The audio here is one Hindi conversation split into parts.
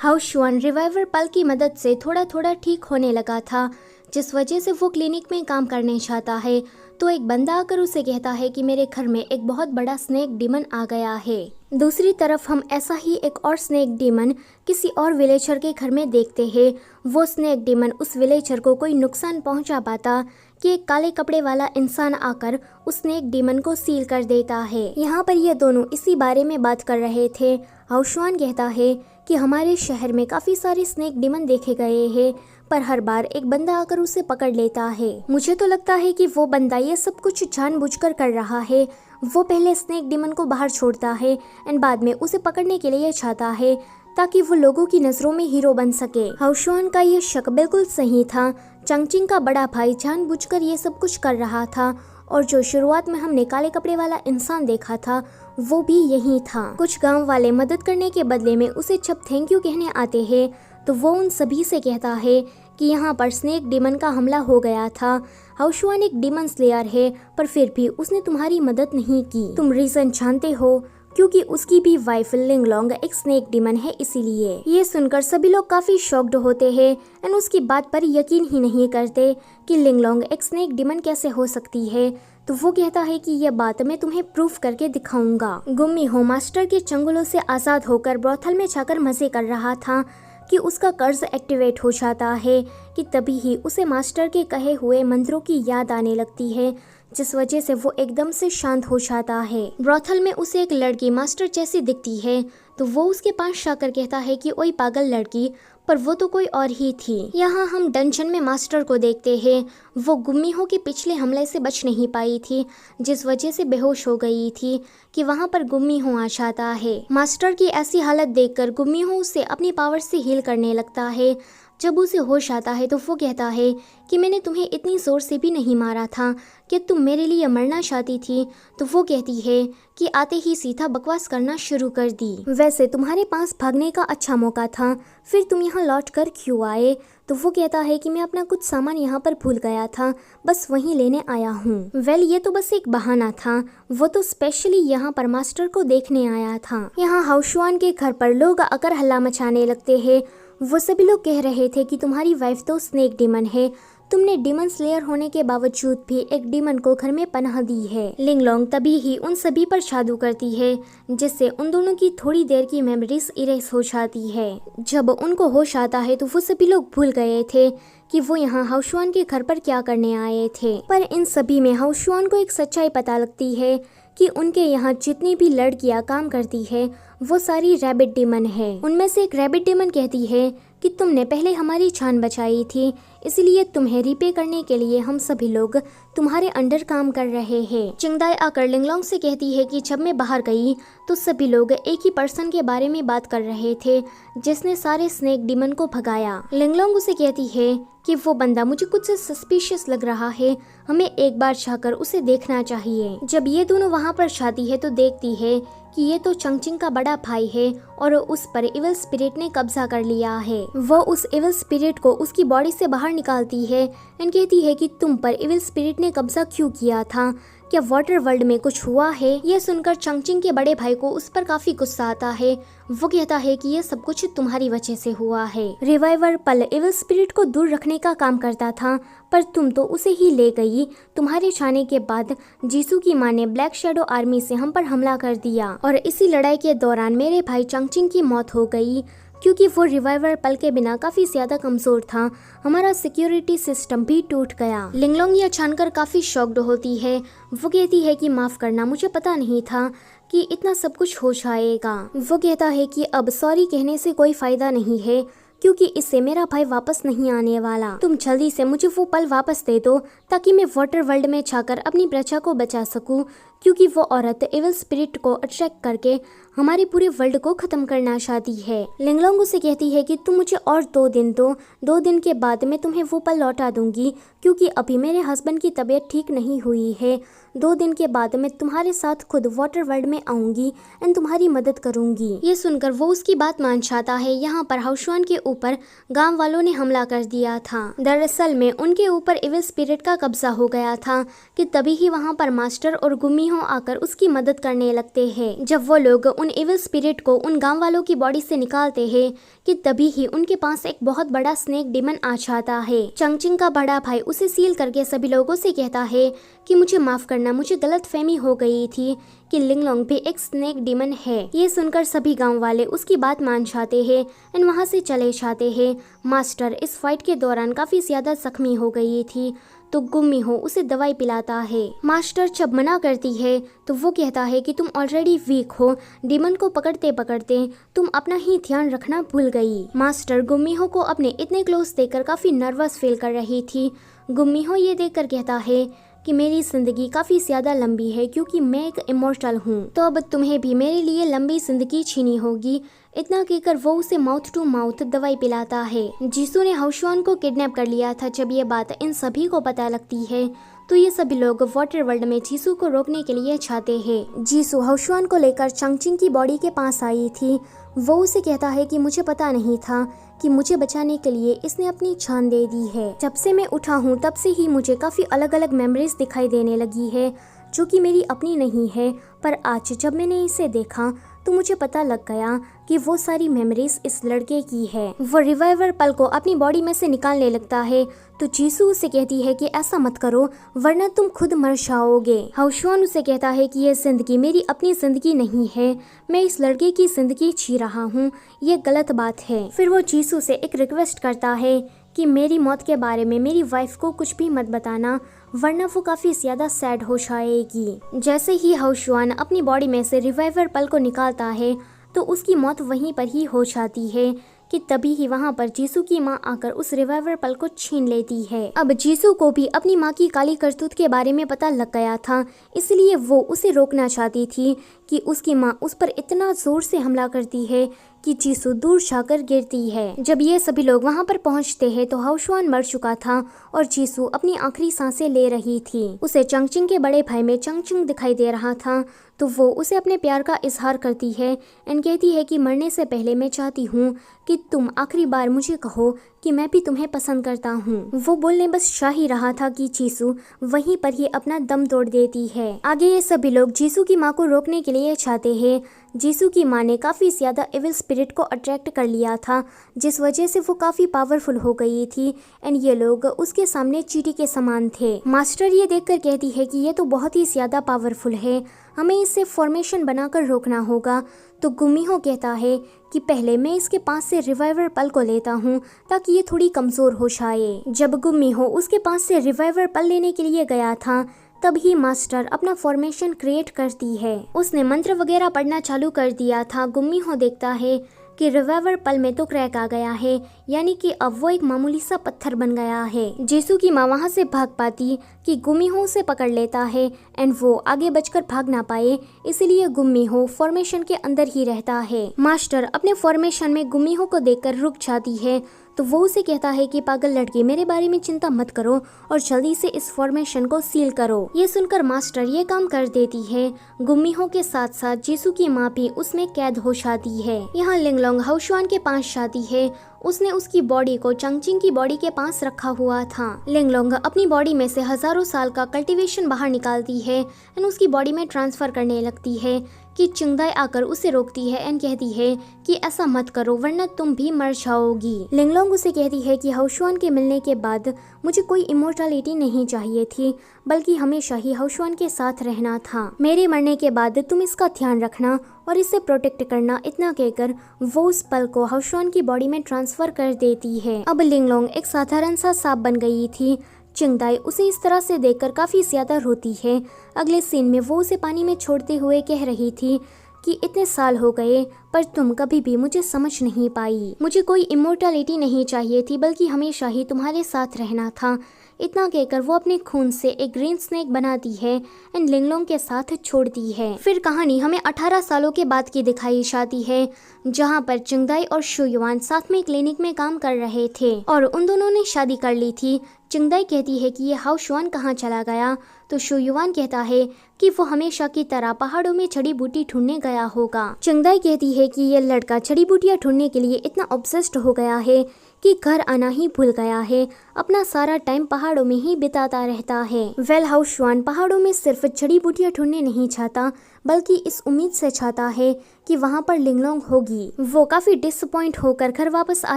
हाउशुआन रिवाइवर पल की मदद से थोड़ा थोड़ा ठीक होने लगा था, जिस वजह से वो क्लिनिक में काम करने चाहता है। तो एक बंदा आकर उसे कहता है कि मेरे घर में एक बहुत बड़ा स्नेक डीमन आ गया है। दूसरी तरफ हम ऐसा ही एक और स्नेक डीमन किसी और विलेजर के घर में देखते हैं। वो स्नेक डीमन उस विलेजर को कोई नुकसान पहुंचा पाता कि एक काले कपड़े वाला इंसान आकर उस स्नेक डीमन को सील कर देता है। यहाँ पर ये दोनों इसी बारे में बात कर रहे थे। हाउशुआन कहता है कि हमारे शहर में काफी सारे स्नेक डीमन देखे गए हैं, पर हर बार एक बंदा आकर उसे पकड़ लेता है। मुझे तो लगता है कि वो बंदा ये सब कुछ जानबूझकर कर रहा है। वो पहले स्नेक डीमन को बाहर छोड़ता है एंड बाद में उसे पकड़ने के लिए चाहता है ताकि वो लोगों की नजरों में हीरो बन सके। हाउशुआन का ये शक बिल्कुल सही था। चंगचिंग का बड़ा भाई जानबूझकर ये सब कुछ कर रहा था, और जो शुरुआत में हमने काले कपड़े वाला इंसान देखा था वो भी यही था। कुछ गांव वाले मदद करने के बदले में उसे जब थैंक यू कहने आते हैं तो वो उन सभी से कहता है कि यहाँ पर स्नेक डीमन का हमला हो गया था। हाउशुआन एक डीमन स्लेयर है, पर फिर भी उसने तुम्हारी मदद नहीं की। तुम रीजन जानते हो, क्योंकि उसकी भी वाइफ लिंगलोंग एक स्नेक डीमन है, इसीलिए। ये सुनकर सभी लोग काफी शॉक्ड होते हैं एंड उसकी बात पर यकीन ही नहीं करते कि लिंगलोंग एक स्नेक डीमन कैसे हो सकती है। तो वो कहता है कि यह बात मैं तुम्हें प्रूफ करके दिखाऊंगा। गुम्मी हो मास्टर के चंगुलों से आजाद होकर ब्रोथल में जाकर मजे कर रहा था कि उसका कर्ज एक्टिवेट हो जाता है कि तभी ही उसे मास्टर के कहे हुए मंत्रों की याद आने लगती है, जिस वजह से वो एकदम से शांत हो जाता है। ब्रोथल में उसे एक लड़की मास्टर जैसी दिखती है, तो वो उसके पास जाकर कहता है कि ओए पागल लड़की, पर वो तो कोई और ही थी। यहाँ हम डंजन में मास्टर को देखते हैं। वो गुम्मीहो के पिछले हमले से बच नहीं पाई थी, जिस वजह से बेहोश हो गई थी कि वहाँ पर गुम्मीहो आ जाता है। मास्टर की ऐसी हालत देखकर गुम्मीहो उसे अपनी पावर से हील करने लगता है। जब उसे होश आता है तो वो कहता है कि मैंने तुम्हें इतनी जोर से भी नहीं मारा था कि तुम मेरे लिए मरना चाहती थी। तो वो कहती है कि आते ही सीधा बकवास करना शुरू कर दी। वैसे तुम्हारे पास भागने का अच्छा मौका था, फिर तुम यहाँ लौट कर क्यों आए? तो वो कहता है कि मैं अपना कुछ सामान यहाँ पर भूल गया था, बस वहीं लेने आया हूँ। ये तो बस एक बहाना था, वो तो स्पेशली यहाँ पर मास्टर को देखने आया था। यहाँ हाउशुआन के घर पर लोग आकर हल्ला मचाने लगते हैं। वो सभी लोग कह रहे थे कि तुम्हारी वाइफ तो स्नेक डीमन है, तुमने डीमन स्लेयर होने के बावजूद भी एक डीमन को घर में पनाह दी है। लिंगलोंग तभी ही उन सभी पर जादू करती है, जिससे उन दोनों की थोड़ी देर की मेमोरीज इरेज हो जाती है। जब उनको होश आता है तो वो सभी लोग भूल गए थे कि वो यहाँ हाउशुआन के घर पर क्या करने आए थे। पर इन सभी में हाउशुआन को एक सच्चाई पता लगती है कि उनके यहाँ जितनी भी लड़कियाँ काम करती है वो सारी रैबिट डीमन है। उनमें से एक रैबिट डीमन कहती है कि तुमने पहले हमारी जान बचाई थी, इसलिए तुम्हें रिपे करने के लिए हम सभी लोग तुम्हारे अंडर काम कर रहे हैं। चिंगदाई आकर लिंगलोंग से कहती है कि जब मैं बाहर गई तो सभी लोग एक ही पर्सन के बारे में बात कर रहे थे जिसने सारे स्नेक डीमन को भगाया। लिंगलोंग उसे कहती है कि वो बंदा मुझे कुछ सस्पिशियस लग रहा है, हमें एक बार जाकर उसे देखना चाहिए। जब ये दोनों वहाँ पर जाती है तो देखती है कि ये तो चंगचिंग का बड़ा भाई है और उस पर इविल स्पिरिट ने कब्जा कर लिया है। वो उस इविल स्पिरिट को उसकी बॉडी से बाहर निकालती है एंड कहती है कि तुम पर इविल स्पिरिट ने कब्जा क्यों किया था, क्या वाटर वर्ल्ड में कुछ हुआ है? ये सुनकर चंगचिंग के बड़े भाई को उस पर काफी गुस्सा आता है। वो कहता है कि ये सब कुछ तुम्हारी वजह से हुआ है। रिवाइवर पल इविल स्पिरिट को दूर रखने का काम करता था, पर तुम तो उसे ही ले गई। तुम्हारे जाने के बाद जीसू की माँ ने ब्लैक शैडो आर्मी से हम पर हमला कर दिया और इसी लड़ाई के दौरान मेरे भाई चंगचिंग की मौत हो गई, क्योंकि वो रिवाइवर पल के बिना काफी ज्यादा कमजोर था। हमारा सिक्योरिटी सिस्टम भी टूट गया। लिंगलोंग यह जानकर काफी शॉक्ड होती है। वो कहती है कि माफ करना, मुझे पता नहीं था कि इतना सब कुछ हो जाएगा। वो कहता है कि अब सॉरी कहने से कोई फायदा नहीं है, क्योंकि इससे मेरा भाई वापस नहीं आने वाला। तुम जल्दी से मुझे वो पल वापस दे दो ताकि मैं वाटर वर्ल्ड में जाकर अपनी प्रजा को बचा सकूं, क्योंकि वो औरत एविल स्पिरिट को अट्रैक्ट करके हमारे पूरे वर्ल्ड को खत्म करना चाहती है। लिंगलोंग उसे कहती है कि तुम मुझे और 2 दिन दो, 2 दिन के बाद मैं तुम्हें वो पल लौटा दूंगी, क्योंकि अभी मेरे हस्बैंड की तबीयत ठीक नहीं हुई है। 2 दिन के बाद मैं तुम्हारे साथ खुद वाटर वर्ल्ड में आऊंगी एंड तुम्हारी मदद करूंगी। ये सुनकर वो उसकी बात मान जाता है। यहाँ पर हाउशुआन के ऊपर गांव वालों ने हमला कर दिया था। दरअसल में उनके ऊपर इविल स्पिरिट का कब्जा हो गया था कि तभी ही वहाँ पर मास्टर और गुम्मी गुम्मीहो आकर उसकी मदद करने लगते हैं। जब वो लोग उन इविल स्पिरिट को उन गांव वालों की बॉडी से निकालते हैं कि तभी ही उनके पास एक बहुत बड़ा स्नेक डिमन आ जाता है। चंगचिंग का बड़ा भाई उसे सील करके सभी लोगों से कहता है कि मुझे माफ करना, मुझे गलतफहमी हो गई थी कि लिंगलोंग भी एक स्नेक डिमन है। ये सुनकर सभी गांव वाले उसकी बात मान जाते हैं एंड वहां से चले जाते हैं। मास्टर इस फाइट के दौरान काफी ज्यादा जख्मी हो गई थी तो गुम्मीहो उसे दवाई पिलाता है। मास्टर जब मना करती है तो वो कहता है कि तुम ऑलरेडी वीक हो, डिमन को पकड़ते पकड़ते तुम अपना ही ध्यान रखना भूल गई। मास्टर गुम्मीहो को अपने इतने क्लोज देखकर काफी नर्वस फील कर रही थी। गुम्मीहो ये देखकर कहता है कि मेरी जिंदगी काफी ज्यादा लंबी है क्योंकि मैं एक इमोर्टल हूँ, तो अब तुम्हें भी मेरे लिए लंबी जिंदगी छीनी होगी। इतना कहकर वो उसे माउथ टू माउथ दवाई पिलाता है। जीसू ने हाउशुआन को किडनैप कर लिया था। जब ये बात इन सभी को पता लगती है तो ये सभी लोग वाटर वर्ल्ड में जीसू को रोकने के लिए चाहते हैं। जीसू हाउशुआन को लेकर चंगचिंग की बॉडी के पास आई थी। वो उसे कहता है कि मुझे पता नहीं था कि मुझे बचाने के लिए इसने अपनी जान दे दी है। जब से मैं उठा हूँ तब से ही मुझे काफी अलग अलग मेमोरीज दिखाई देने लगी है जो कि मेरी अपनी नहीं है, पर आज जब मैंने इसे देखा तो मुझे पता लग गया कि वो सारी मेमोरीज इस लड़के की है। वो रिवाइवर पल को अपनी बॉडी में से निकालने लगता है तो जीसू उसे कहती है कि ऐसा मत करो वरना तुम खुद मर जाओगे। हाउशुआन उसे कहता है कि ये जिंदगी मेरी अपनी जिंदगी नहीं है, मैं इस लड़के की जिंदगी जी रहा हूँ, ये गलत बात है। फिर वो जीसू से एक रिक्वेस्ट करता है कि मेरी मौत के बारे में मेरी वाइफ को कुछ भी मत बताना वरना वो काफी ज्यादा सैड हो जाएगी। जैसे ही हाउशुआन अपनी बॉडी में से रिवाइवर पल को निकालता है तो उसकी मौत वहीं पर ही हो जाती है कि तभी ही वहाँ पर जीसू की माँ आकर उस रिवाइवर पल को छीन लेती है। अब जीसू को भी अपनी माँ की काली करतूत के बारे में पता लग गया था, इसलिए वो उसे रोकना चाहती थी कि उसकी माँ उस पर इतना जोर से हमला करती है कि जीसू दूर जाकर गिरती है। जब ये सभी लोग वहाँ पर पहुँचते हैं तो हाउशुआन मर चुका था और जीसू अपनी आखिरी सांसें ले रही थी। उसे चंगचिंग के बड़े भाई में चंगचिंग दिखाई दे रहा था तो वो उसे अपने प्यार का इजहार करती है एंड कहती है कि मरने से पहले मैं चाहती हूँ कि तुम आखिरी बार मुझे कहो कि मैं भी तुम्हें पसंद करता हूँ। वो बोलने बस चाह ही रहा था कि जीसू वहीं पर ही अपना दम तोड़ देती है। आगे ये सभी लोग जीसू की माँ को रोकने के लिए चाहते हैं। जीसू की माँ ने काफ़ी ज़्यादा इविल स्पिरिट को अट्रैक्ट कर लिया था जिस वजह से वो काफ़ी पावरफुल हो गई थी एंड ये लोग उसके सामने चींटी के समान थे। मास्टर ये देखकर कहती है कि ये तो बहुत ही ज़्यादा पावरफुल है, हमें इसे फॉर्मेशन बनाकर रोकना होगा। तो गुम्मीहो कहता है कि पहले मैं इसके पास से रिवाइवर पल को लेता हूँ ताकि ये थोड़ी कमज़ोर हो जाए। जब गुम्मीहो उसके पास से रिवाइवर पल लेने के लिए गया था तभी मास्टर अपना फॉर्मेशन क्रिएट करती है। उसने मंत्र वगैरह पढ़ना चालू कर दिया था। गुम्मीहो देखता है कि रिवाइवर पल में तो क्रैक आ गया है, यानी कि अब वो एक मामूली सा पत्थर बन गया है। जीसू की माँ वहाँ से भाग पाती कि गुम्मीहो उसे पकड़ लेता है एंड वो आगे बचकर भाग ना पाए, इसलिए गुम्मीहो फॉर्मेशन के अंदर ही रहता है। मास्टर अपने फॉर्मेशन में गुम्मीहो को देखकर रुक जाती है तो वो उसे कहता है कि पागल लड़की, मेरे बारे में चिंता मत करो और जल्दी से इस फॉर्मेशन को सील करो। ये सुनकर मास्टर ये काम कर देती है। गुम्मीहो के साथ साथ जीसू की माँ भी उसमें कैद हो जाती है। यहाँ लिंगलोंग हाउशुआन के पास जाती है। उसने उसकी बॉडी को चंगचिंग की बॉडी के पास रखा हुआ था। लिंगलोंग अपनी बॉडी में से हजारों साल का कल्टीवेशन बाहर निकालती है एंड उसकी बॉडी में ट्रांसफर करने लगती है कि चिंगदाई आकर उसे रोकती है एंड कहती है कि ऐसा मत करो वरना तुम भी मर जाओगी। लिंगलोंग उसे कहती है कि हाउशुआन के मिलने के बाद मुझे कोई इमोर्टलिटी नहीं चाहिए थी, बल्कि हमेशा ही हाउशुआन के साथ रहना था। मेरे मरने के बाद तुम इसका ध्यान रखना और इसे प्रोटेक्ट करना। इतना कहकर वो उस पल को हाउशुआन की बॉडी में ट्रांसफर कर देती है। अब लिंगलोंग एक साधारण सा सांप बन गई थी। चिंगदाई उसे इस तरह से देखकर काफी ज्यादा रोती है। अगले सीन में वो उसे पानी में छोड़ते हुए कह रही थी कि इतने साल हो गए पर तुम कभी भी मुझे समझ नहीं पाई। मुझे कोई इमोर्टलिटी नहीं चाहिए थी, बल्कि हमेशा ही तुम्हारे साथ रहना था। इतना कहकर वो अपने खून से एक ग्रीन स्नेक बनाती है एंड लिंगलोंग के साथ छोड़ती है। फिर कहानी हमें 18 सालों के बाद की दिखाई जाती है, जहाँ पर चिंगदाई और शुयुआन साथ में क्लिनिक में काम कर रहे थे और उन दोनों ने शादी कर ली थी। चिंगदाई कहती है कि ये हाउ शुआन कहाँ चला गया, तो शु युआन कहता है कि वो हमेशा की तरह पहाड़ों में जड़ी बूटी ढूंढने गया होगा। चिंगदाई कहती है कि ये लड़का जड़ी बूटियाँ ढूंढने के लिए इतना ऑब्सेस्ड हो गया है कि घर आना ही भूल गया है, अपना सारा टाइम पहाड़ों में ही बिताता रहता है। वेल हाउ शुआन पहाड़ों में सिर्फ जड़ी बूटियाँ ढूंढने नहीं चाहता, बल्कि इस उम्मीद से चाहता है कि वहाँ पर लिंगलोंग होगी। वो काफी डिसअपॉइंट होकर घर वापस आ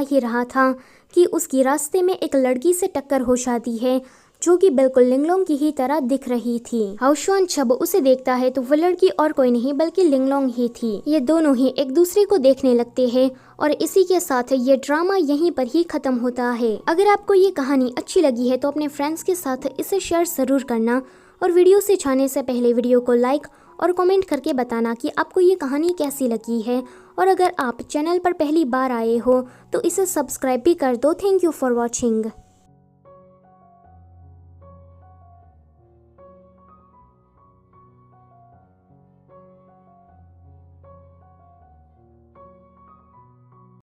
ही रहा था कि उसकी रास्ते में एक लड़की से टक्कर हो जाती है जो कि बिल्कुल लिंगलोंग की ही तरह दिख रही थी। हाउ शुआन जब उसे देखता है तो वो लड़की और कोई नहीं बल्कि लिंगलोंग ही थी। ये दोनों ही एक दूसरे को देखने लगते हैं और इसी के साथ ये ड्रामा यहीं पर ही खत्म होता है। अगर आपको ये कहानी अच्छी लगी है तो अपने फ्रेंड्स के साथ इसे शेयर जरूर करना और वीडियो से जाने से पहले वीडियो को लाइक और कमेंट करके बताना कि आपको ये कहानी कैसी लगी है। और अगर आप चैनल पर पहली बार आए हो तो इसे सब्सक्राइब भी कर दो। Thank you for watching.